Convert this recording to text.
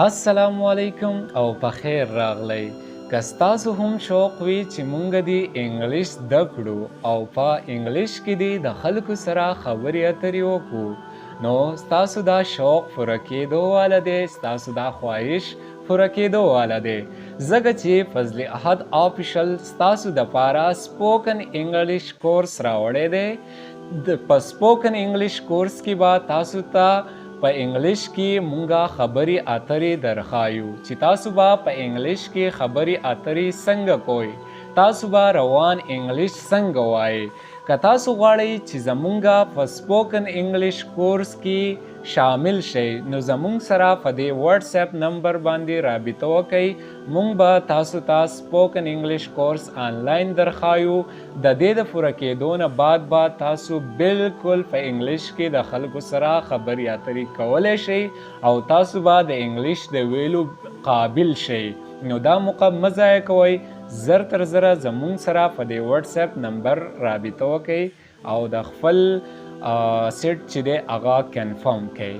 السلام علیکم او په خیر راغلی. که ستاسو هم شوق وي چې مونږ دې انګلیش زده کړو او په انګلیش کې دې د خلکو سره خبرې اترې وکړو، نو ستاسو دا شوق پوره کېدو والا دی، ستاسو دا خواهش پوره کېدو والا دی، ځکه چې فضل احد آفیشل ستاسو دپاره سپوکن انګلیش کورس راوړی دی. په سپوکن انګلیش کورس کې به تاسو ته په انګلیش کې مونږه خبرې اترې درښایو چې تاسو به په انګلیش کې خبرې اترې څنګه کوئ، تاسو به روان انګلیش څنګه وایئ. که تاسو غواړئ چې زمونږه په سپوکن انګلیش کورس کې شامل شئ نو زمونږ سره په دې واتس اپ نمبر باندې رابطه وکړئ. مونږ به تاسو ته سپوکن انګلیش کورس آنلاین درښایو. د دې د پوره کېدو نه بعد به تاسو بالکل په انګلیش کې د خلکو سره خبرې اترې کولی شئ او تاسو به د انګلیش د ویلو قابل شئ. نو دا موقع مه ضایع کوئ، زر تر زره زمونږ سره په دې واتس اپ نمبر رابطه وکړئ او د خپل سیټ چې دی هغه کنفرم کړئ.